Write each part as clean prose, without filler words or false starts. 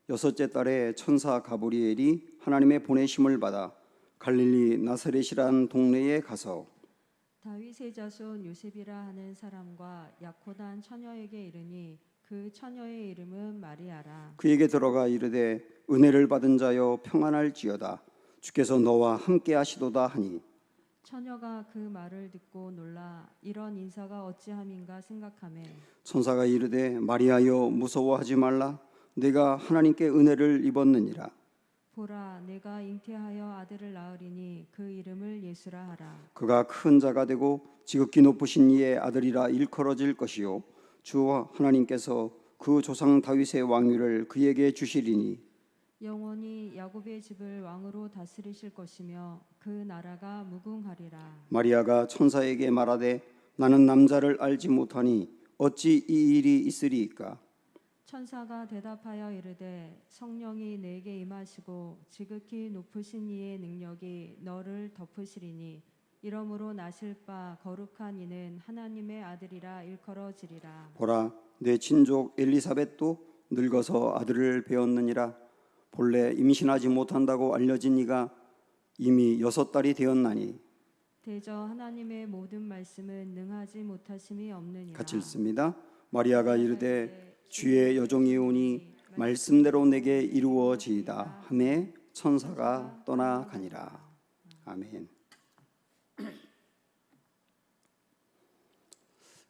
여섯째 달에 천사 가브리엘이 하나님의 보내심을 받아 갈릴리 나사렛이라는 동네에 가서 다윗의 자손 요셉이라 하는 사람과 약혼한 처녀에게 이르니 그 처녀의 이름은 마리아라. 그에게 들어가 이르되 은혜를 받은 자여 평안할지어다 주께서 너와 함께 하시도다 하니 처녀가 그 말을 듣고 놀라 이런 인사가 어찌함인가 생각하매 천사가 이르되 마리아여 무서워하지 말라 내가 하나님께 은혜를 입었느니라. 보라 내가 잉태하여 아들을 낳으리니 그 이름을 예수라 하라. 그가 큰 자가 되고 지극히 높으신 이의 아들이라 일컬어질 것이요 주 하나님께서 그 조상 다윗의 왕위를 그에게 주시리니 영원히 야곱의 집을 왕으로 다스리실 것이며 그 나라가 무궁하리라. 마리아가 천사에게 말하되 나는 남자를 알지 못하니 어찌 이 일이 있으리이까. 천사가 대답하여 이르되 성령이 내게 임하시고 지극히 높으신 이의 능력이 너를 덮으시리니 이러므로 나실 바 거룩한 이는 하나님의 아들이라 일컬어지리라. 보라 내 친족 엘리사벳도 늙어서 아들을 배었느니라. 본래 임신하지 못한다고 알려진 이가 이미 6달이 되었나니. 대저 하나님의 모든 말씀은 능하지 못하심이 없느니라. 같이 읽습니다. 마리아가 이르되 주의 여종이 오니 말씀대로 내게 이루어지이다 하매 천사가 떠나가니라. 아멘.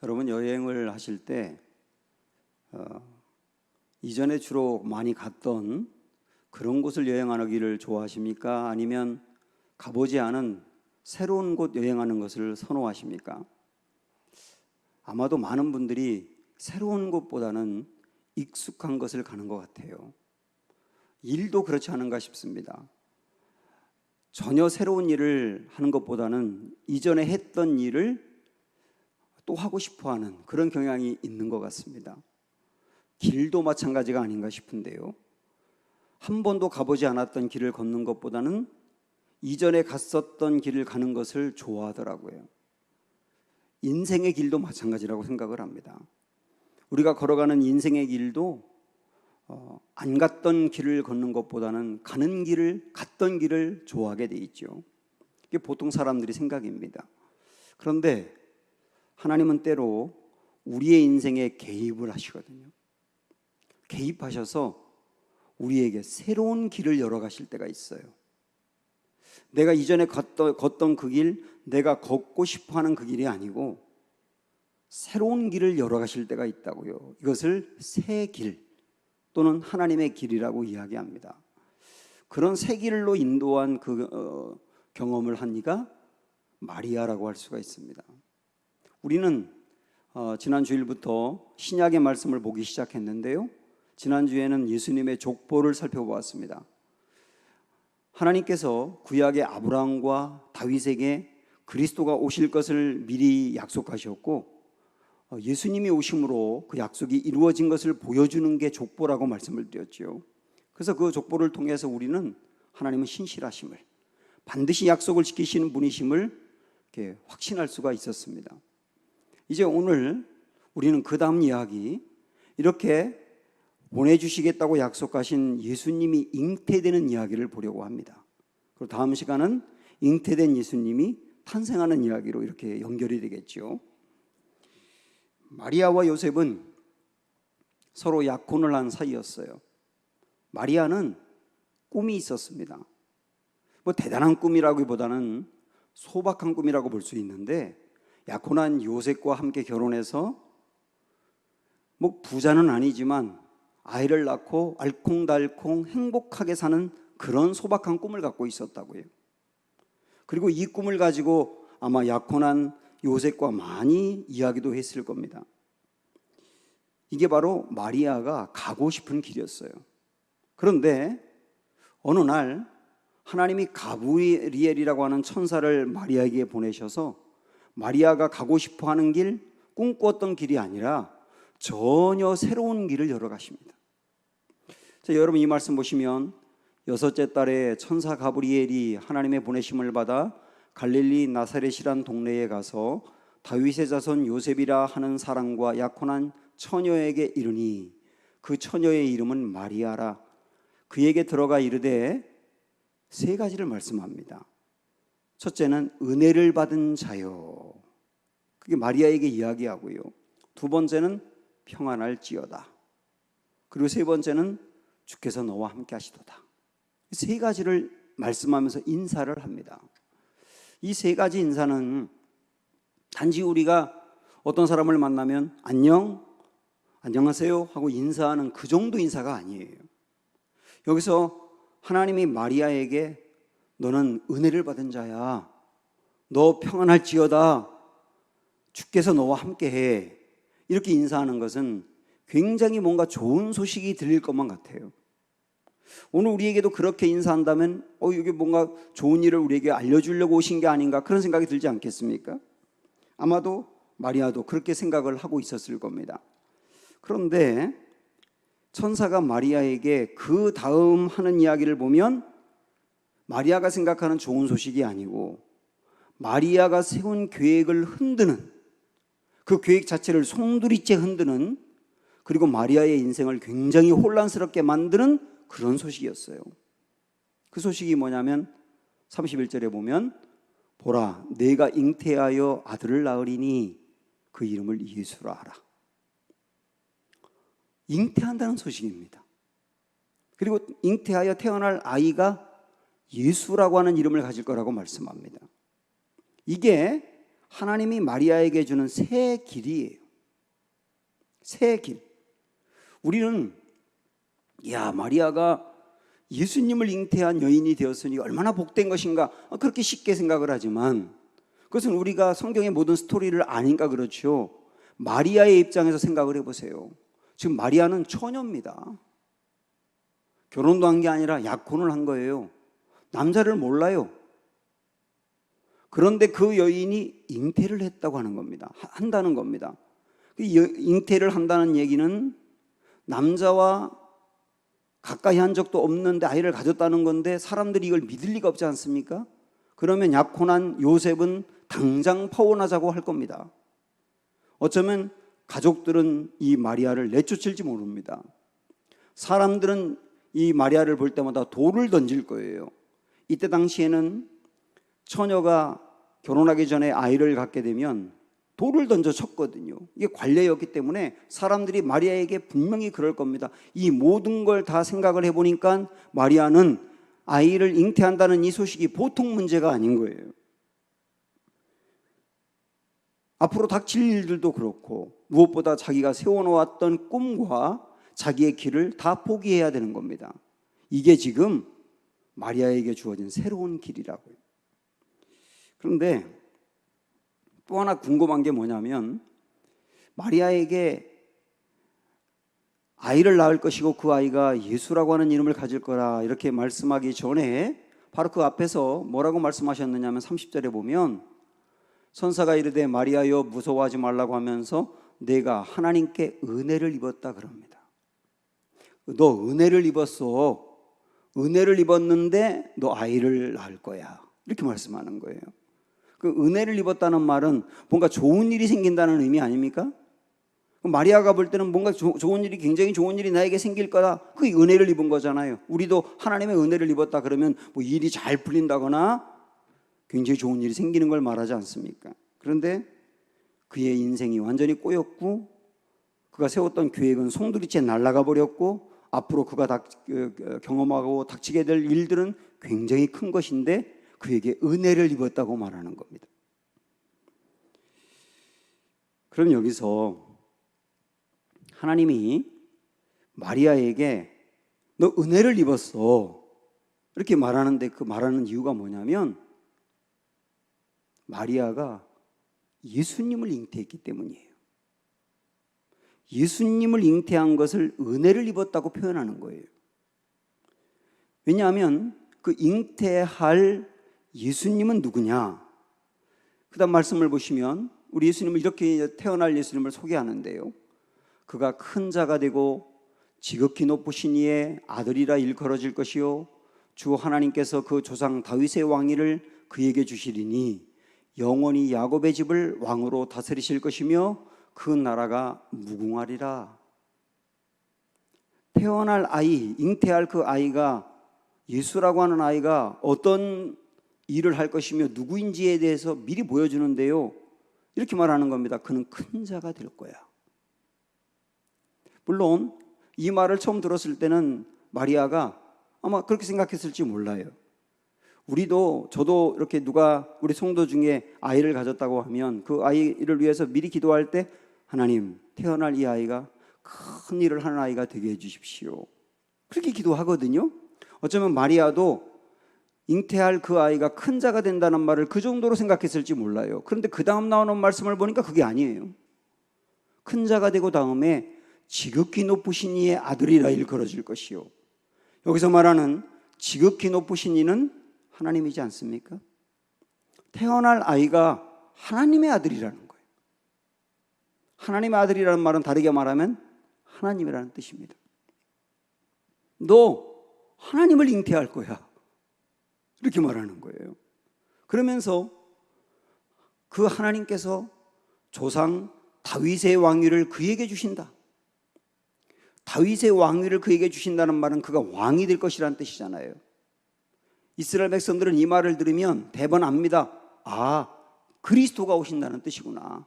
여러분 여행을 하실 때 이전에 주로 많이 갔던 그런 곳을 여행하기를 좋아하십니까? 아니면 가보지 않은 새로운 곳 여행하는 것을 선호하십니까? 아마도 많은 분들이 새로운 곳보다는 익숙한 것을 가는 것 같아요. 일도 그렇지 않은가 싶습니다. 전혀 새로운 일을 하는 것보다는 이전에 했던 일을 또 하고 싶어하는 그런 경향이 있는 것 같습니다. 길도 마찬가지가 아닌가 싶은데요. 한 번도 가보지 않았던 길을 걷는 것보다는 이전에 갔었던 길을 가는 것을 좋아하더라고요. 인생의 길도 마찬가지라고 생각을 합니다. 우리가 걸어가는 인생의 길도 안 갔던 길을 걷는 것보다는 갔던 길을 좋아하게 돼 있죠. 이게 보통 사람들이 생각입니다. 그런데 하나님은 때로 우리의 인생에 개입을 하시거든요. 개입하셔서 우리에게 새로운 길을 열어가실 때가 있어요. 내가 이전에 걷던 그 길, 내가 걷고 싶어하는 그 길이 아니고 새로운 길을 열어가실 때가 있다고요. 이것을 새 길 또는 하나님의 길이라고 이야기합니다. 그런 새 길로 인도한 경험을 한 이가 마리아라고 할 수가 있습니다. 우리는 지난 주일부터 신약의 말씀을 보기 시작했는데요. 지난주에는 예수님의 족보를 살펴보았습니다. 하나님께서 구약의 아브라함과 다윗에게 그리스도가 오실 것을 미리 약속하셨고 예수님이 오심으로 그 약속이 이루어진 것을 보여주는 게 족보라고 말씀을 드렸죠. 그래서 그 족보를 통해서 우리는 하나님은 신실하심을, 반드시 약속을 지키시는 분이심을 이렇게 확신할 수가 있었습니다. 이제 오늘 우리는 그 다음 이야기, 이렇게 보내주시겠다고 약속하신 예수님이 잉태되는 이야기를 보려고 합니다. 그리고 다음 시간은 잉태된 예수님이 탄생하는 이야기로 이렇게 연결이 되겠죠. 마리아와 요셉은 서로 약혼을 한 사이였어요. 마리아는 꿈이 있었습니다. 뭐 대단한 꿈이라기보다는 소박한 꿈이라고 볼 수 있는데, 약혼한 요셉과 함께 결혼해서 뭐 부자는 아니지만 아이를 낳고 알콩달콩 행복하게 사는 그런 소박한 꿈을 갖고 있었다고요. 그리고 이 꿈을 가지고 아마 약혼한 요셉과 많이 이야기도 했을 겁니다. 이게 바로 마리아가 가고 싶은 길이었어요. 그런데 어느 날 하나님이 가브리엘이라고 하는 천사를 마리아에게 보내셔서 마리아가 가고 싶어하는 길, 꿈꾸었던 길이 아니라 전혀 새로운 길을 열어가십니다. 자, 여러분 이 말씀 보시면 6째 달에 천사 가브리엘이 하나님의 보내심을 받아 갈릴리 나사렛이란 동네에 가서 다윗의 자손 요셉이라 하는 사람과 약혼한 처녀에게 이르니 그 처녀의 이름은 마리아라. 그에게 들어가 이르되 세 가지를 말씀합니다. 첫째는 은혜를 받은 자요. 그게 마리아에게 이야기하고요. 두 번째는 평안할지어다. 그리고 세 번째는 주께서 너와 함께 하시도다. 세 가지를 말씀하면서 인사를 합니다. 이 세 가지 인사는 단지 우리가 어떤 사람을 만나면 안녕하세요 하고 인사하는 그 정도 인사가 아니에요. 여기서 하나님이 마리아에게 너는 은혜를 받은 자야. 너 평안할지어다. 주께서 너와 함께해. 이렇게 인사하는 것은 굉장히 뭔가 좋은 소식이 들릴 것만 같아요. 오늘 우리에게도 그렇게 인사한다면 이게 뭔가 좋은 일을 우리에게 알려주려고 오신 게 아닌가 그런 생각이 들지 않겠습니까? 아마도 마리아도 그렇게 생각을 하고 있었을 겁니다. 그런데 천사가 마리아에게 그 다음 하는 이야기를 보면 마리아가 생각하는 좋은 소식이 아니고 마리아가 세운 계획을 흔드는, 그 계획 자체를 송두리째 흔드는, 그리고 마리아의 인생을 굉장히 혼란스럽게 만드는 그런 소식이었어요. 그 소식이 뭐냐면 31절에 보면 보라 내가 잉태하여 아들을 낳으리니 그 이름을 예수라 하라. 잉태한다는 소식입니다. 그리고 잉태하여 태어날 아이가 예수라고 하는 이름을 가질 거라고 말씀합니다. 이게 하나님이 마리아에게 주는 새 길이에요. 새 길. 우리는 마리아가 예수님을 잉태한 여인이 되었으니 얼마나 복된 것인가 그렇게 쉽게 생각을 하지만 그것은 우리가 성경의 모든 스토리를 아니까 그렇죠. 마리아의 입장에서 생각을 해보세요. 지금 마리아는 처녀입니다. 결혼도 한 게 아니라 약혼을 한 거예요. 남자를 몰라요. 그런데 그 여인이 잉태를 했다고 하는 겁니다. 한다는 겁니다. 잉태를 한다는 얘기는 남자와 가까이 한 적도 없는데 아이를 가졌다는 건데 사람들이 이걸 믿을 리가 없지 않습니까? 그러면 약혼한 요셉은 당장 파혼하자고 할 겁니다. 어쩌면 가족들은 이 마리아를 내쫓을지 모릅니다. 사람들은 이 마리아를 볼 때마다 돌을 던질 거예요. 이때 당시에는 처녀가 결혼하기 전에 아이를 갖게 되면 돌을 던져 쳤거든요. 이게 관례였기 때문에 사람들이 마리아에게 분명히 그럴 겁니다. 이 모든 걸 다 생각을 해보니까 마리아는 아이를 잉태한다는 이 소식이 보통 문제가 아닌 거예요. 앞으로 닥칠 일들도 그렇고 무엇보다 자기가 세워놓았던 꿈과 자기의 길을 다 포기해야 되는 겁니다. 이게 지금 마리아에게 주어진 새로운 길이라고요. 그런데 또 하나 궁금한 게 뭐냐면 마리아에게 아이를 낳을 것이고 그 아이가 예수라고 하는 이름을 가질 거라 이렇게 말씀하기 전에 바로 그 앞에서 뭐라고 말씀하셨느냐면 30절에 보면 천사가 이르되 마리아여 무서워하지 말라고 하면서 내가 하나님께 은혜를 입었다 그럽니다. 너 은혜를 입었어. 은혜를 입었는데 너 아이를 낳을 거야. 이렇게 말씀하는 거예요. 그 은혜를 입었다는 말은 뭔가 좋은 일이 생긴다는 의미 아닙니까? 마리아가 볼 때는 뭔가 좋은 일이, 굉장히 좋은 일이 나에게 생길 거다. 그게 은혜를 입은 거잖아요. 우리도 하나님의 은혜를 입었다 그러면 뭐 일이 잘 풀린다거나 굉장히 좋은 일이 생기는 걸 말하지 않습니까? 그런데 그의 인생이 완전히 꼬였고 그가 세웠던 계획은 송두리째 날아가 버렸고 앞으로 그가 경험하고 닥치게 될 일들은 굉장히 큰 것인데 그에게 은혜를 입었다고 말하는 겁니다. 그럼 여기서 하나님이 마리아에게 너 은혜를 입었어 이렇게 말하는데 그 말하는 이유가 뭐냐면 마리아가 예수님을 잉태했기 때문이에요. 예수님을 잉태한 것을 은혜를 입었다고 표현하는 거예요. 왜냐하면 그 잉태할 예수님은 누구냐? 그 다음 말씀을 보시면 우리 예수님을 이렇게 태어날 예수님을 소개하는데요. 그가 큰 자가 되고 지극히 높으신 이의 아들이라 일컬어질 것이요 주 하나님께서 그 조상 다윗의 왕위를 그에게 주시리니 영원히 야곱의 집을 왕으로 다스리실 것이며 그 나라가 무궁하리라. 태어날 아이, 잉태할 그 아이가, 예수라고 하는 아이가 어떤 일을 할 것이며 누구인지에 대해서 미리 보여주는데요, 이렇게 말하는 겁니다. 그는 큰 자가 될 거야. 물론 이 말을 처음 들었을 때는 마리아가 아마 그렇게 생각했을지 몰라요. 저도 이렇게 누가 우리 성도 중에 아이를 가졌다고 하면 그 아이를 위해서 미리 기도할 때, 하나님, 태어날 이 아이가 큰 일을 하는 아이가 되게 해주십시오, 그렇게 기도하거든요. 어쩌면 마리아도 잉태할 그 아이가 큰 자가 된다는 말을 그 정도로 생각했을지 몰라요. 그런데 그 다음 나오는 말씀을 보니까 그게 아니에요. 큰 자가 되고 다음에 지극히 높으신 이의 아들이라 일컬어질 것이요. 여기서 말하는 지극히 높으신 이는 하나님이지 않습니까? 태어날 아이가 하나님의 아들이라는 거예요. 하나님의 아들이라는 말은 다르게 말하면 하나님이라는 뜻입니다. 너 하나님을 잉태할 거야, 이렇게 말하는 거예요. 그러면서 그 하나님께서 조상 다윗의 왕위를 그에게 주신다. 다윗의 왕위를 그에게 주신다는 말은 그가 왕이 될 것이라는 뜻이잖아요. 이스라엘 백성들은 이 말을 들으면 대번 압니다. 아, 그리스도가 오신다는 뜻이구나.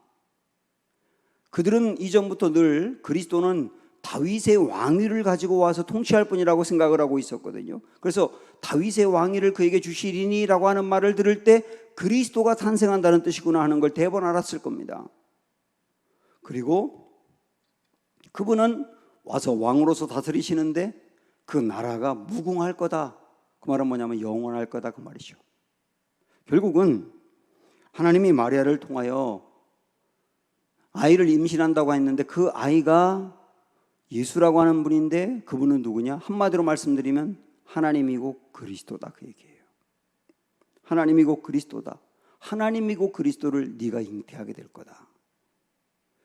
그들은 이전부터 늘 그리스도는 다윗의 왕위를 가지고 와서 통치할 분이라고 생각을 하고 있었거든요. 그래서 다윗의 왕위를 그에게 주시리니 라고 하는 말을 들을 때 그리스도가 탄생한다는 뜻이구나 하는 걸 대번 알았을 겁니다. 그리고 그분은 와서 왕으로서 다스리시는데 그 나라가 무궁할 거다. 그 말은 뭐냐면 영원할 거다, 그 말이죠. 결국은 하나님이 마리아를 통하여 아이를 임신한다고 했는데 그 아이가 예수라고 하는 분인데, 그분은 누구냐? 한마디로 말씀드리면 하나님이고 그리스도다, 그 얘기예요. 하나님이고 그리스도다. 하나님이고 그리스도를 네가 잉태하게 될 거다.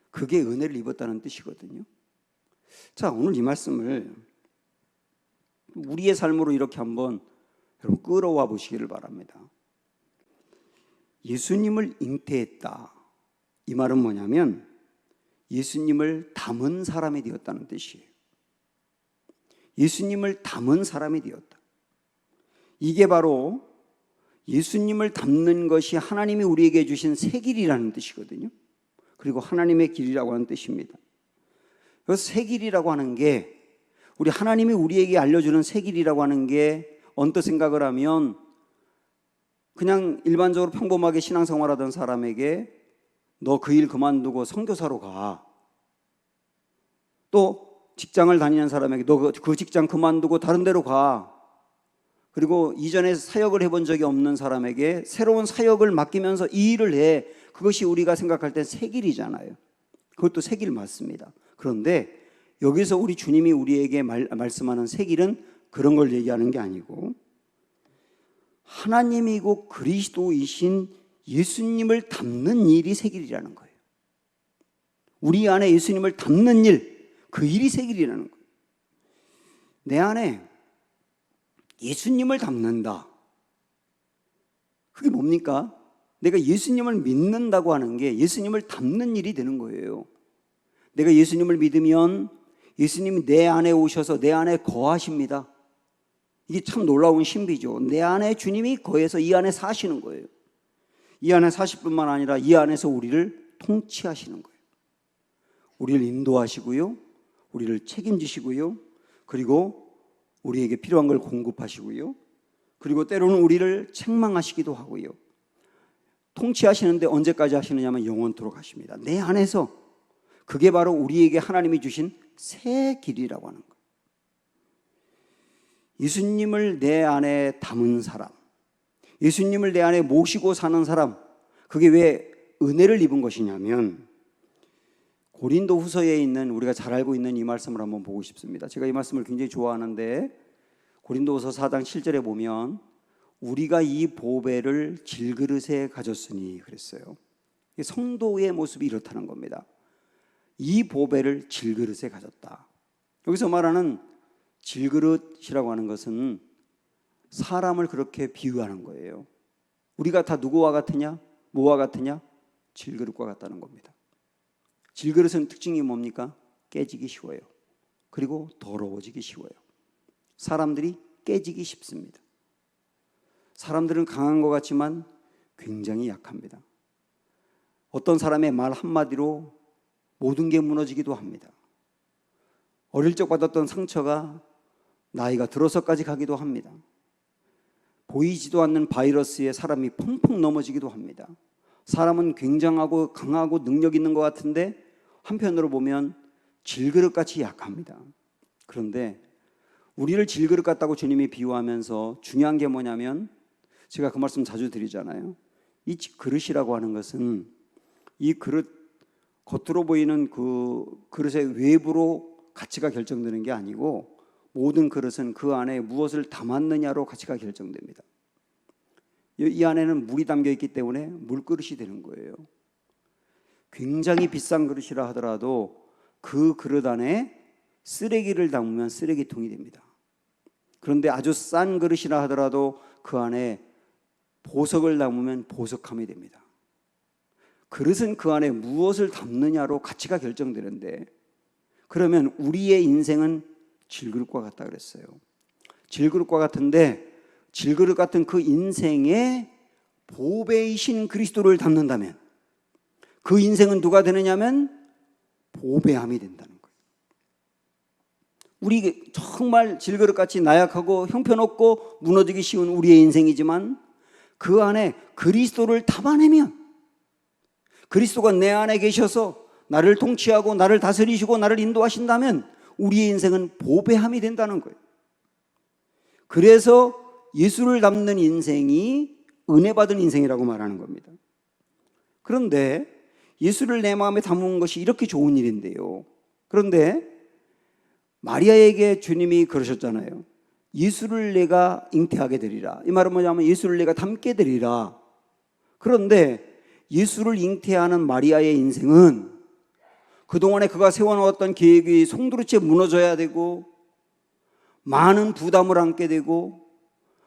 그게 은혜를 입었다는 뜻이거든요. 자, 오늘 이 말씀을 우리의 삶으로 이렇게 한번 여러분 끌어와 보시기를 바랍니다. 예수님을 잉태했다, 이 말은 뭐냐면 예수님을 담은 사람이 되었다는 뜻이에요. 예수님을 담은 사람이 되었다. 이게 바로 예수님을 담는 것이 하나님이 우리에게 주신 새 길이라는 뜻이거든요. 그리고 하나님의 길이라고 하는 뜻입니다. 그 새 길이라고 하는 게, 우리 하나님이 우리에게 알려주는 새 길이라고 하는 게 언뜻 생각을 하면 그냥 일반적으로 평범하게 신앙생활하던 사람에게 너 그 일 그만두고 선교사로 가. 또 직장을 다니는 사람에게 너 그 직장 그만두고 다른 데로 가. 그리고 이전에 사역을 해본 적이 없는 사람에게 새로운 사역을 맡기면서 이 일을 해. 그것이 우리가 생각할 때 새 길이잖아요. 그것도 새 길 맞습니다. 그런데 여기서 우리 주님이 우리에게 말씀하는 새 길은 그런 걸 얘기하는 게 아니고 하나님이고 그리스도이신 예수님을 담는 일이 새 길이라는 거예요. 우리 안에 예수님을 담는 일, 그 일이 새 길이라는 거예요. 내 안에 예수님을 담는다. 그게 뭡니까? 내가 예수님을 믿는다고 하는 게 예수님을 담는 일이 되는 거예요. 내가 예수님을 믿으면 예수님이 내 안에 오셔서 내 안에 거하십니다. 이게 참 놀라운 신비죠. 내 안에 주님이 거해서 이 안에 사시는 거예요. 이 안에 사실 뿐만 아니라 이 안에서 우리를 통치하시는 거예요. 우리를 인도하시고요, 우리를 책임지시고요, 그리고 우리에게 필요한 걸 공급하시고요, 그리고 때로는 우리를 책망하시기도 하고요. 통치하시는데 언제까지 하시느냐면 영원토록 하십니다. 내 안에서. 그게 바로 우리에게 하나님이 주신 새 길이라고 하는 거예요. 예수님을 내 안에 담은 사람, 예수님을 내 안에 모시고 사는 사람, 그게 왜 은혜를 입은 것이냐면 고린도 후서에 있는, 우리가 잘 알고 있는 이 말씀을 한번 보고 싶습니다. 제가 이 말씀을 굉장히 좋아하는데 고린도 후서 4장 7절에 보면 우리가 이 보배를 질그릇에 가졌으니 그랬어요. 성도의 모습이 이렇다는 겁니다. 이 보배를 질그릇에 가졌다. 여기서 말하는 질그릇이라고 하는 것은 사람을 그렇게 비유하는 거예요. 우리가 다 누구와 같으냐? 뭐와 같으냐? 질그릇과 같다는 겁니다. 질그릇은 특징이 뭡니까? 깨지기 쉬워요. 그리고 더러워지기 쉬워요. 사람들이 깨지기 쉽습니다. 사람들은 강한 것 같지만 굉장히 약합니다. 어떤 사람의 말 한마디로 모든 게 무너지기도 합니다. 어릴 적 받았던 상처가 나이가 들어서까지 가기도 합니다. 보이지도 않는 바이러스에 사람이 펑펑 넘어지기도 합니다. 사람은 굉장하고 강하고 능력 있는 것 같은데 한편으로 보면 질그릇같이 약합니다. 그런데 우리를 질그릇 같다고 주님이 비유하면서 중요한 게 뭐냐면, 제가 그 말씀 자주 드리잖아요. 이 그릇이라고 하는 것은 이 그릇, 겉으로 보이는 그 그릇의 외부로 가치가 결정되는 게 아니고, 모든 그릇은 그 안에 무엇을 담았느냐로 가치가 결정됩니다. 이 안에는 물이 담겨 있기 때문에 물그릇이 되는 거예요. 굉장히 비싼 그릇이라 하더라도 그 그릇 안에 쓰레기를 담으면 쓰레기통이 됩니다. 그런데 아주 싼 그릇이라 하더라도 그 안에 보석을 담으면 보석함이 됩니다. 그릇은 그 안에 무엇을 담느냐로 가치가 결정되는데, 그러면 우리의 인생은 질그릇과 같다 그랬어요. 질그릇과 같은데, 질그릇 같은 그 인생에 보배이신 그리스도를 담는다면 그 인생은 누가 되느냐면 보배함이 된다는 거예요. 우리 정말 질그릇같이 나약하고 형편없고 무너지기 쉬운 우리의 인생이지만, 그 안에 그리스도를 담아내면, 그리스도가 내 안에 계셔서 나를 통치하고 나를 다스리시고 나를 인도하신다면 우리의 인생은 보배함이 된다는 거예요. 그래서 예수를 담는 인생이 은혜 받은 인생이라고 말하는 겁니다. 그런데 예수를 내 마음에 담은 것이 이렇게 좋은 일인데요. 그런데 마리아에게 주님이 그러셨잖아요. 예수를 내가 잉태하게 되리라. 이 말은 뭐냐면 예수를 내가 담게 되리라. 그런데 예수를 잉태하는 마리아의 인생은 그동안에 그가 세워놓았던 계획이 송두리째 무너져야 되고, 많은 부담을 안게 되고,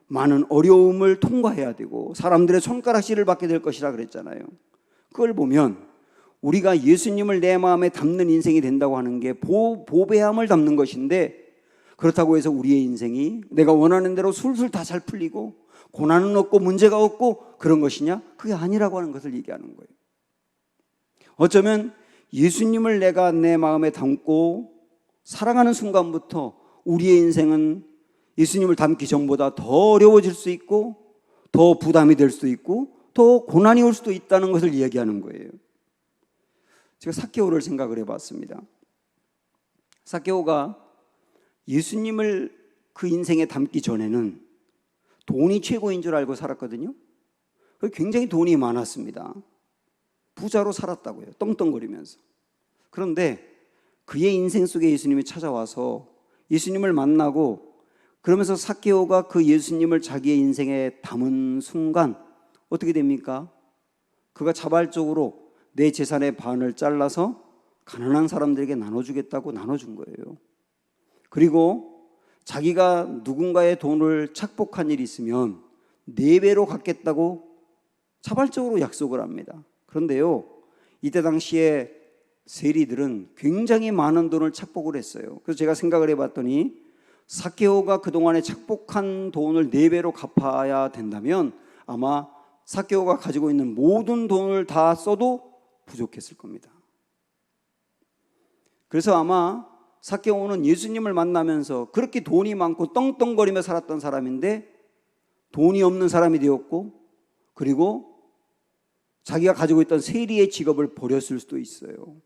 많은 어려움을 통과해야 되고, 사람들의 손가락질을 받게 될 것이라 그랬잖아요. 그걸 보면 우리가 예수님을 내 마음에 담는 인생이 된다고 하는 게 보배함을 담는 것인데, 그렇다고 해서 우리의 인생이 내가 원하는 대로 술술 다 잘 풀리고 고난은 없고 문제가 없고 그런 것이냐? 그게 아니라고 하는 것을 얘기하는 거예요. 어쩌면 예수님을 내가 내 마음에 담고 사랑하는 순간부터 우리의 인생은 예수님을 담기 전보다 더 어려워질 수 있고, 더 부담이 될 수도 있고, 더 고난이 올 수도 있다는 것을 이야기하는 거예요. 제가 삭개오를 생각을 해봤습니다. 삭개오가 예수님을 그 인생에 담기 전에는 돈이 최고인 줄 알고 살았거든요. 굉장히 돈이 많았습니다. 부자로 살았다고요. 떵떵거리면서. 그런데 그의 인생 속에 예수님이 찾아와서 예수님을 만나고, 그러면서 삭개오가 그 예수님을 자기의 인생에 담은 순간 어떻게 됩니까? 그가 자발적으로 내 재산의 반을 잘라서 가난한 사람들에게 나눠주겠다고 나눠준 거예요. 그리고 자기가 누군가의 돈을 착복한 일이 있으면 4배로 갚겠다고 자발적으로 약속을 합니다. 그런데요, 이때 당시에 세리들은 굉장히 많은 돈을 착복을 했어요. 그래서 제가 생각을 해봤더니 삭개오가 그동안에 착복한 돈을 4배로 갚아야 된다면 아마 삭개오가 가지고 있는 모든 돈을 다 써도 부족했을 겁니다. 그래서 아마 삭개오는 예수님을 만나면서 그렇게 돈이 많고 떵떵거리며 살았던 사람인데 돈이 없는 사람이 되었고, 그리고 자기가 가지고 있던 세리의 직업을 버렸을 수도 있어요.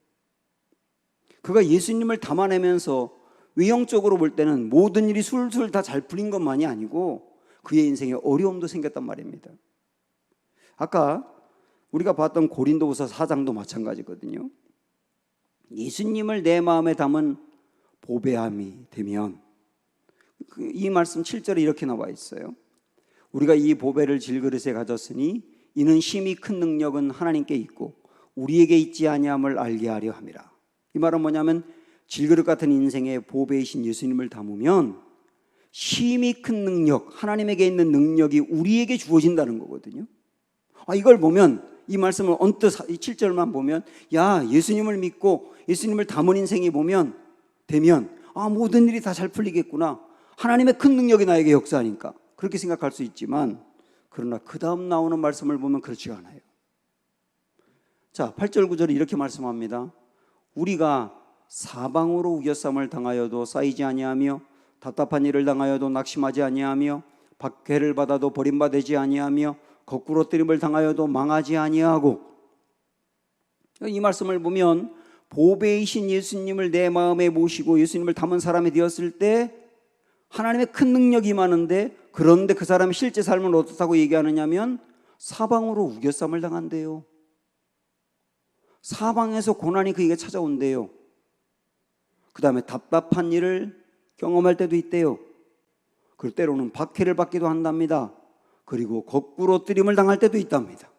그가 예수님을 담아내면서 외형적으로 볼 때는 모든 일이 술술 다 잘 풀린 것만이 아니고 그의 인생에 어려움도 생겼단 말입니다. 아까 우리가 봤던 고린도후서 4장도 마찬가지거든요. 예수님을 내 마음에 담은 보배함이 되면, 이 말씀 7절에 이렇게 나와 있어요. 우리가 이 보배를 질그릇에 가졌으니 이는 심히 큰 능력은 하나님께 있고 우리에게 있지 아니함을 알게 하려 함이라. 이 말은 뭐냐면 질그릇 같은 인생의 보배이신 예수님을 담으면 심히 큰 능력, 하나님에게 있는 능력이 우리에게 주어진다는 거거든요. 이걸 보면, 이 말씀을 언뜻 이 7절만 보면, 야, 예수님을 믿고 예수님을 담은 인생이 되면 모든 일이 다 잘 풀리겠구나. 하나님의 큰 능력이 나에게 역사하니까 그렇게 생각할 수 있지만, 그러나 그 다음 나오는 말씀을 보면 그렇지가 않아요. 자, 8절 9절이 이렇게 말씀합니다. 우리가 사방으로 우겨쌈을 당하여도 쌓이지 아니하며 답답한 일을 당하여도 낙심하지 아니하며 박해를 받아도 버림받지 아니하며 거꾸로 뜨림을 당하여도 망하지 아니하고. 이 말씀을 보면 보배이신 예수님을 내 마음에 모시고 예수님을 담은 사람이 되었을 때 하나님의 큰 능력이 임하는데, 그런데 그 사람의 실제 삶은 어떻다고 얘기하느냐면 사방으로 우겨쌈을 당한대요. 사방에서 고난이 그에게 찾아온대요. 그 다음에 답답한 일을 경험할 때도 있대요. 그리고 때로는 박해를 받기도 한답니다. 그리고 거꾸로 뜨림을 당할 때도 있답니다.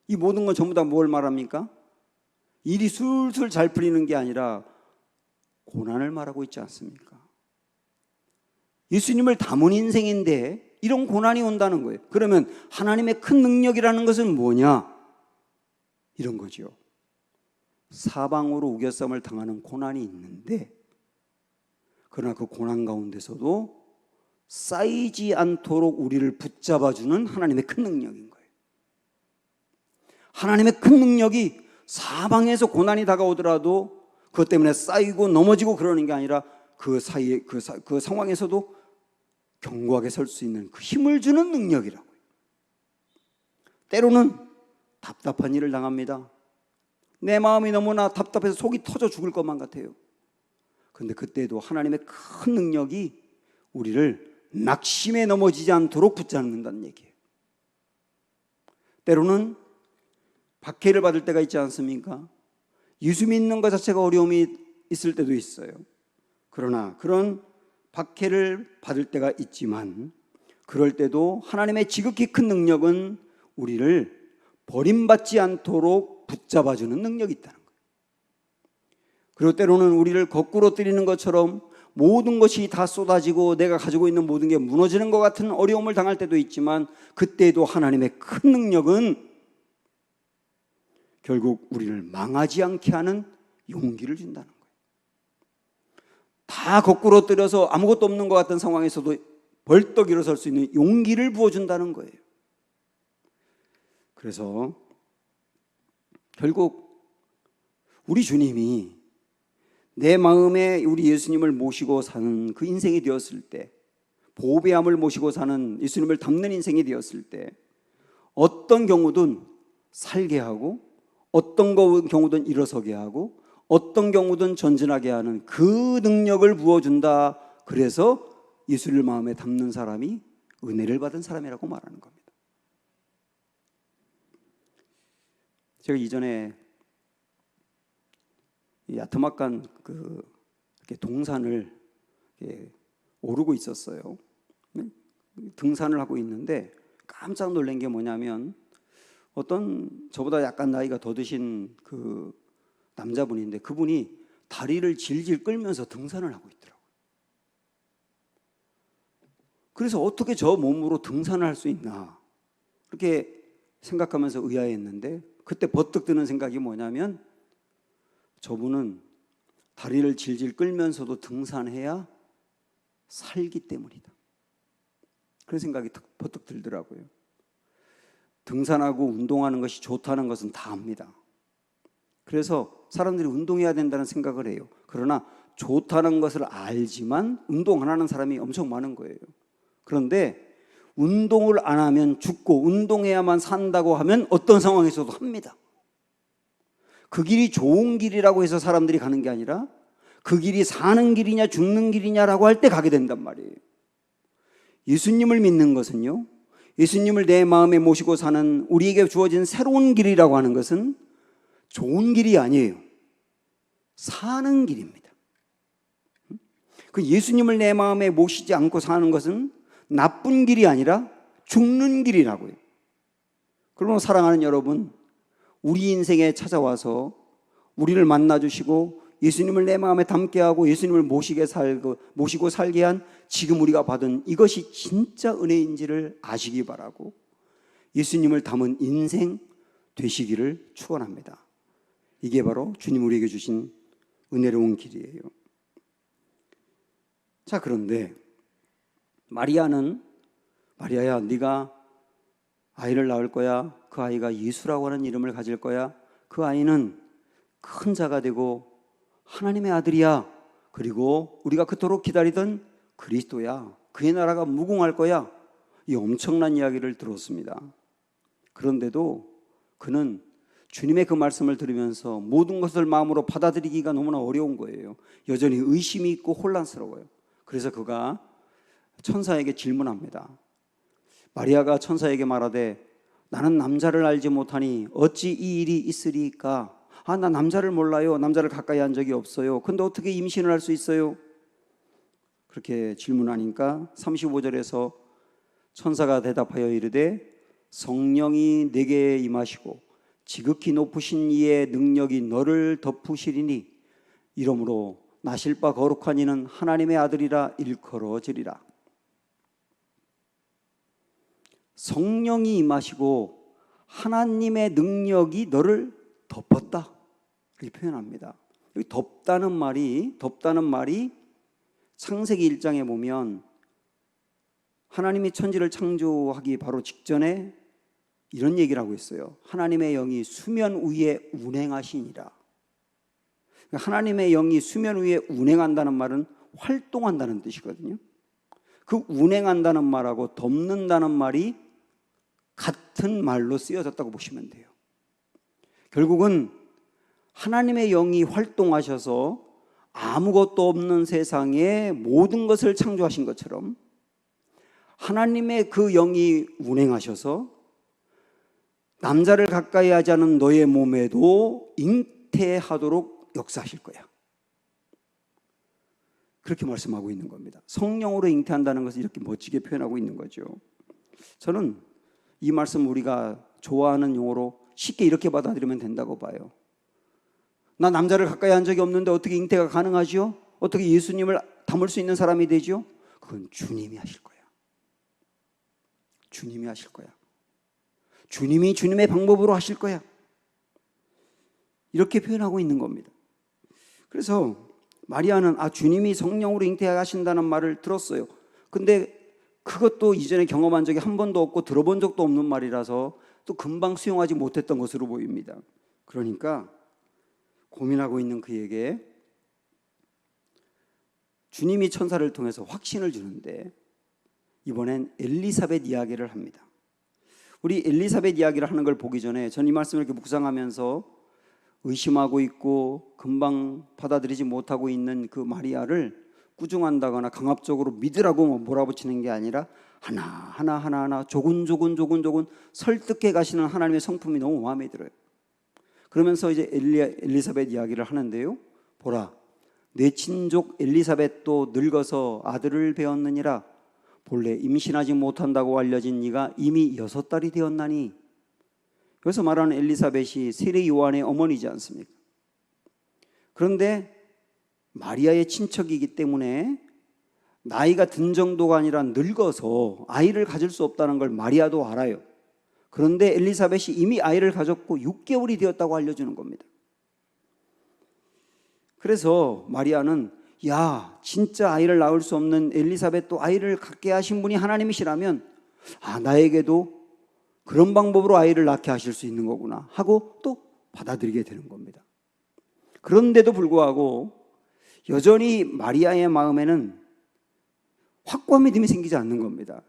이 모든 건 전부 다 뭘 말합니까? 일이 술술 잘 풀리는 게 아니라 고난을 말하고 있지 않습니까? 예수님을 담은 인생인데 이런 고난이 온다는 거예요. 그러면 하나님의 큰 능력이라는 것은 뭐냐? 이런 거죠. 사방으로 우겨쌈을 당하는 고난이 있는데, 그러나 그 고난 가운데서도 쌓이지 않도록 우리를 붙잡아주는 하나님의 큰 능력인 거예요. 하나님의 큰 능력이 사방에서 고난이 다가오더라도 그것 때문에 쌓이고 넘어지고 그러는 게 아니라 그 사이에 그 상황에서도 견고하게 설 수 있는 그 힘을 주는 능력이라고요. 때로는 답답한 일을 당합니다. 내 마음이 너무나 답답해서 속이 터져 죽을 것만 같아요. 그런데 그때도 하나님의 큰 능력이 우리를 낙심에 넘어지지 않도록 붙잡는다는 얘기예요. 때로는 박해를 받을 때가 있지 않습니까? 예수 믿는 것 자체가 어려움이 있을 때도 있어요. 그러나 그런 박해를 받을 때가 있지만, 그럴 때도 하나님의 지극히 큰 능력은 우리를 버림받지 않도록 붙잡아주는 능력이 있다는 거예요. 그리고 때로는 우리를 거꾸로 때리는 것처럼 모든 것이 다 쏟아지고 내가 가지고 있는 모든 게 무너지는 것 같은 어려움을 당할 때도 있지만, 그때도 하나님의 큰 능력은 결국 우리를 망하지 않게 하는 용기를 준다는 거예요. 다 거꾸로 때려서 아무것도 없는 것 같은 상황에서도 벌떡 일어설 수 있는 용기를 부어준다는 거예요. 그래서 결국 우리 주님이 내 마음에 우리 예수님을 모시고 사는 그 인생이 되었을 때, 보배함을 모시고 사는 예수님을 담는 인생이 되었을 때, 어떤 경우든 살게 하고 어떤 경우든 일어서게 하고 어떤 경우든 전진하게 하는 그 능력을 부어준다. 그래서 예수를 마음에 담는 사람이 은혜를 받은 사람이라고 말하는 겁니다. 제가 이전에 야트막간 이렇게 동산을 이렇게 오르고 있었어요. 등산을 하고 있는데 깜짝 놀란 게 뭐냐면, 어떤 저보다 약간 나이가 더 드신 그 남자분인데 그분이 다리를 질질 끌면서 등산을 하고 있더라고요. 그래서 어떻게 저 몸으로 등산을 할 수 있나 그렇게 생각하면서 의아했는데, 그때 버뜩 드는 생각이 뭐냐면, 저분은 다리를 질질 끌면서도 등산해야 살기 때문이다. 그런 생각이 버뜩 들더라고요. 등산하고 운동하는 것이 좋다는 것은 다 압니다. 그래서 사람들이 운동해야 된다는 생각을 해요. 그러나 좋다는 것을 알지만 운동 안 하는 사람이 엄청 많은 거예요. 그런데 운동을 안 하면 죽고 운동해야만 산다고 하면 어떤 상황에서도 합니다. 그 길이 좋은 길이라고 해서 사람들이 가는 게 아니라 그 길이 사는 길이냐 죽는 길이냐라고 할 때 가게 된단 말이에요. 예수님을 믿는 것은요, 예수님을 내 마음에 모시고 사는 우리에게 주어진 새로운 길이라고 하는 것은 좋은 길이 아니에요. 사는 길입니다. 그 예수님을 내 마음에 모시지 않고 사는 것은 나쁜 길이 아니라 죽는 길이라고요. 그러면 사랑하는 여러분, 우리 인생에 찾아와서 우리를 만나주시고 예수님을 내 마음에 담게 하고 예수님을 모시고 살게 한 지금 우리가 받은 이것이 진짜 은혜인지를 아시기 바라고, 예수님을 담은 인생 되시기를 축원합니다. 이게 바로 주님 우리에게 주신 은혜로운 길이에요. 자, 그런데 마리아야, 네가 아이를 낳을 거야. 그 아이가 예수라고 하는 이름을 가질 거야. 그 아이는 큰 자가 되고 하나님의 아들이야. 그리고 우리가 그토록 기다리던 그리스도야. 그의 나라가 무궁할 거야. 이 엄청난 이야기를 들었습니다. 그런데도 그는 주님의 그 말씀을 들으면서 모든 것을 마음으로 받아들이기가 너무나 어려운 거예요. 여전히 의심이 있고 혼란스러워요. 그래서 그가 천사에게 질문합니다. 마리아가 천사에게 말하되 나는 남자를 알지 못하니 어찌 이 일이 있으리까? 나 남자를 몰라요. 남자를 가까이 한 적이 없어요. 근데 어떻게 임신을 할 수 있어요? 그렇게 질문하니까 35절에서 천사가 대답하여 이르되 성령이 내게 임하시고 지극히 높으신 이의 능력이 너를 덮으시리니 이러므로 나실 바 거룩한 이는 하나님의 아들이라 일컬어지리라. 성령이 임하시고 하나님의 능력이 너를 덮었다 이렇게 표현합니다. 여기 덮다는 말이 창세기 1장에 보면 하나님이 천지를 창조하기 바로 직전에 이런 얘기를 하고 있어요. 하나님의 영이 수면 위에 운행하시니라. 하나님의 영이 수면 위에 운행한다는 말은 활동한다는 뜻이거든요. 그 운행한다는 말하고 덮는다는 말이 같은 말로 쓰여졌다고 보시면 돼요. 결국은 하나님의 영이 활동하셔서 아무것도 없는 세상에 모든 것을 창조하신 것처럼 하나님의 그 영이 운행하셔서 남자를 가까이 하지 않은 너의 몸에도 잉태하도록 역사하실 거야. 그렇게 말씀하고 있는 겁니다. 성령으로 잉태한다는 것을 이렇게 멋지게 표현하고 있는 거죠. 저는 이 말씀 우리가 좋아하는 용어로 쉽게 이렇게 받아들이면 된다고 봐요. 나 남자를 가까이 한 적이 없는데 어떻게 잉태가 가능하죠? 어떻게 예수님을 담을 수 있는 사람이 되죠? 그건 주님이 하실 거야. 주님이 하실 거야. 주님이 주님의 방법으로 하실 거야. 이렇게 표현하고 있는 겁니다. 그래서 마리아는 주님이 성령으로 잉태하신다는 말을 들었어요. 근데 그것도 이전에 경험한 적이 한 번도 없고 들어본 적도 없는 말이라서 또 금방 수용하지 못했던 것으로 보입니다. 그러니까 고민하고 있는 그에게 주님이 천사를 통해서 확신을 주는데 이번엔 엘리사벳 이야기를 합니다. 우리 엘리사벳 이야기를 하는 걸 보기 전에 전 이 말씀을 이렇게 묵상하면서 의심하고 있고 금방 받아들이지 못하고 있는 그 마리아를 꾸중한다거나 강압적으로 믿으라고 몰아붙이는 게 아니라 하나 조근조근 설득해 가시는 하나님의 성품이 너무 마음에 들어요. 그러면서 이제 엘리사벳 이야기를 하는데요. 보라, 내 친족 엘리사벳도 늙어서 아들을 배었느니라. 본래 임신하지 못한다고 알려진 네가 이미 6달이 되었나니. 여기서 말하는 엘리사벳이 세례 요한의 어머니지 않습니까? 그런데 마리아의 친척이기 때문에 나이가 든 정도가 아니라 늙어서 아이를 가질 수 없다는 걸 마리아도 알아요. 그런데 엘리사벳이 이미 아이를 가졌고 6개월이 되었다고 알려주는 겁니다. 그래서 마리아는 진짜 아이를 낳을 수 없는 엘리사벳도 아이를 갖게 하신 분이 하나님이시라면 나에게도 그런 방법으로 아이를 낳게 하실 수 있는 거구나 하고 또 받아들이게 되는 겁니다. 그런데도 불구하고 여전히 마리아의 마음에는 확고한 믿음이 생기지 않는 겁니다.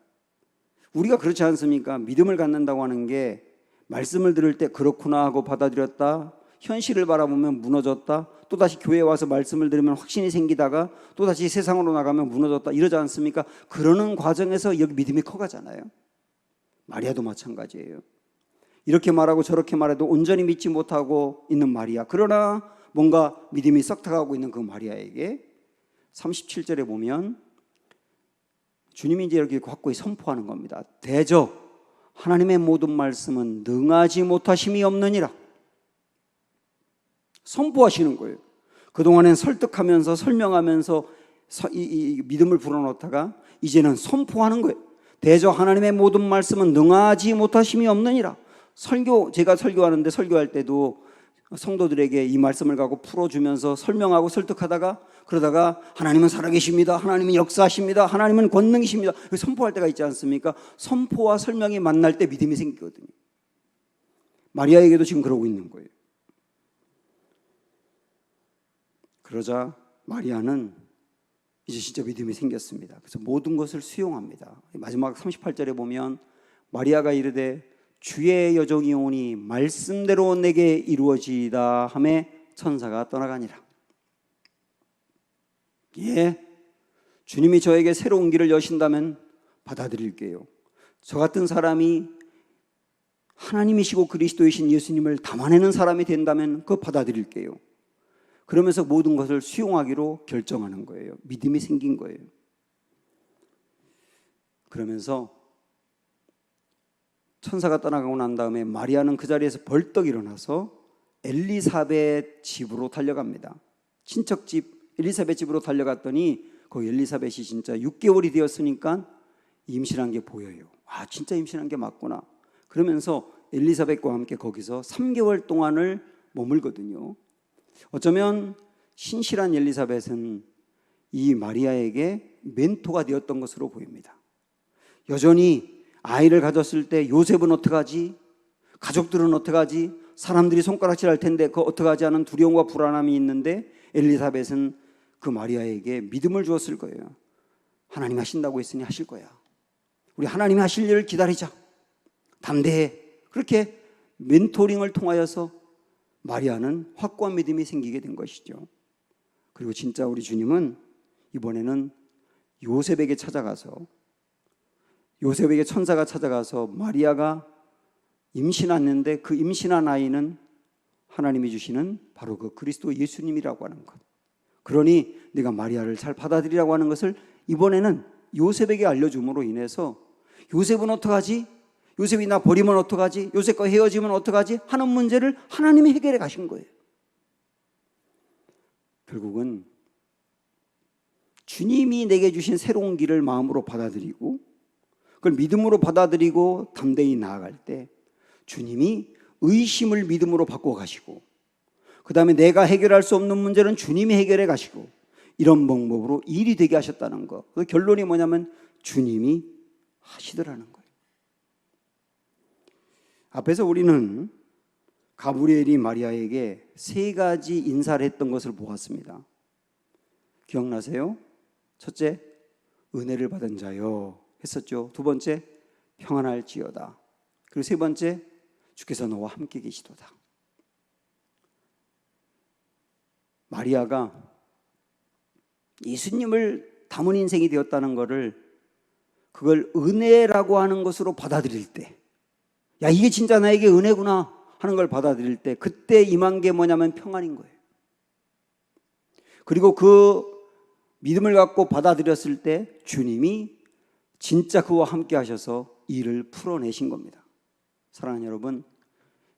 우리가 그렇지 않습니까? 믿음을 갖는다고 하는 게 말씀을 들을 때 그렇구나 하고 받아들였다, 현실을 바라보면 무너졌다, 또다시 교회에 와서 말씀을 들으면 확신이 생기다가 또다시 세상으로 나가면 무너졌다, 이러지 않습니까? 그러는 과정에서 여기 믿음이 커가잖아요. 마리아도 마찬가지예요. 이렇게 말하고 저렇게 말해도 온전히 믿지 못하고 있는 마리아, 그러나 뭔가 믿음이 썩 타가고 있는 그 마리아에게 37절에 보면 주님이 이제 이렇게 확고히 선포하는 겁니다. 대저 하나님의 모든 말씀은 능하지 못하심이 없느니라. 선포하시는 거예요. 그동안엔 설득하면서 설명하면서 이 믿음을 불어넣다가 이제는 선포하는 거예요. 대저 하나님의 모든 말씀은 능하지 못하심이 없느니라. 제가 설교하는데 설교할 때도 성도들에게 이 말씀을 갖고 풀어주면서 설명하고 설득하다가 그러다가 하나님은 살아계십니다. 하나님은 역사하십니다. 하나님은 권능이십니다. 선포할 때가 있지 않습니까? 선포와 설명이 만날 때 믿음이 생기거든요. 마리아에게도 지금 그러고 있는 거예요. 그러자 마리아는 이제 진짜 믿음이 생겼습니다. 그래서 모든 것을 수용합니다. 마지막 38절에 보면 마리아가 이르되 주의 여종이 오니 말씀대로 내게 이루어지이다 하매 천사가 떠나가니라. 예, 주님이 저에게 새로운 길을 여신다면 받아들일게요. 저 같은 사람이 하나님이시고 그리스도이신 예수님을 담아내는 사람이 된다면 그거 받아들일게요. 그러면서 모든 것을 수용하기로 결정하는 거예요. 믿음이 생긴 거예요. 그러면서 천사가 떠나가고 난 다음에 마리아는 그 자리에서 벌떡 일어나서 엘리사벳 집으로 달려갑니다. 친척집 엘리사벳 집으로 달려갔더니 거기 엘리사벳이 진짜 6개월이 되었으니까 임신한 게 보여요. 아, 진짜 임신한 게 맞구나. 그러면서 엘리사벳과 함께 거기서 3개월 동안을 머물거든요. 어쩌면 신실한 엘리사벳은 이 마리아에게 멘토가 되었던 것으로 보입니다. 여전히 아이를 가졌을 때 요셉은 어떡하지? 가족들은 어떡하지? 사람들이 손가락질할 텐데 그거 어떡하지 하는 두려움과 불안함이 있는데 엘리사벳은 그 마리아에게 믿음을 주었을 거예요. 하나님 하신다고 했으니 하실 거야. 우리 하나님이 하실 일을 기다리자. 담대해. 그렇게 멘토링을 통하여서 마리아는 확고한 믿음이 생기게 된 것이죠. 그리고 진짜 우리 주님은 이번에는 요셉에게 천사가 찾아가서 마리아가 임신했는데 그 임신한 아이는 하나님이 주시는 바로 그 그리스도 예수님이라고 하는 것. 그러니 네가 마리아를 잘 받아들이라고 하는 것을 이번에는 요셉에게 알려줌으로 인해서 요셉은 어떡하지? 요셉이 나 버리면 어떡하지? 요셉과 헤어지면 어떡하지? 하는 문제를 하나님이 해결해 가신 거예요. 결국은 주님이 내게 주신 새로운 길을 마음으로 받아들이고 그걸 믿음으로 받아들이고 담대히 나아갈 때 주님이 의심을 믿음으로 바꿔 가시고 그 다음에 내가 해결할 수 없는 문제는 주님이 해결해 가시고 이런 방법으로 일이 되게 하셨다는 것. 그 결론이 뭐냐면 주님이 하시더라는 거예요. 앞에서 우리는 가브리엘이 마리아에게 3가지 인사를 했던 것을 보았습니다. 기억나세요? 첫째, 은혜를 받은 자여 했었죠. 두 번째, 평안할지어다. 그리고 세 번째, 주께서 너와 함께 계시도다. 마리아가 예수님을 담은 인생이 되었다는 것을 그걸 은혜라고 하는 것으로 받아들일 때, 야, 이게 진짜 나에게 은혜구나 하는 걸 받아들일 때 그때 임한 게 뭐냐면 평안인 거예요. 그리고 그 믿음을 갖고 받아들였을 때 주님이 진짜 그와 함께 하셔서 일을 풀어내신 겁니다. 사랑하는 여러분,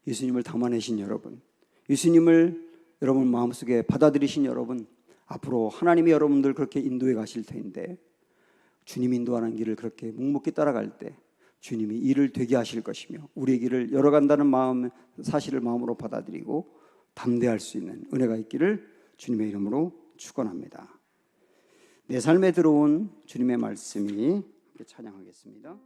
예수님을 담아내신 여러분, 예수님을 여러분 마음속에 받아들이신 여러분, 앞으로 하나님이 여러분들 그렇게 인도해 가실 텐데 주님 인도하는 길을 그렇게 묵묵히 따라갈 때 주님이 일을 되게 하실 것이며 우리의 길을 열어간다는 마음, 사실을 마음으로 받아들이고 담대할 수 있는 은혜가 있기를 주님의 이름으로 축원합니다. 내 삶에 들어온 주님의 말씀이 찬양하겠습니다.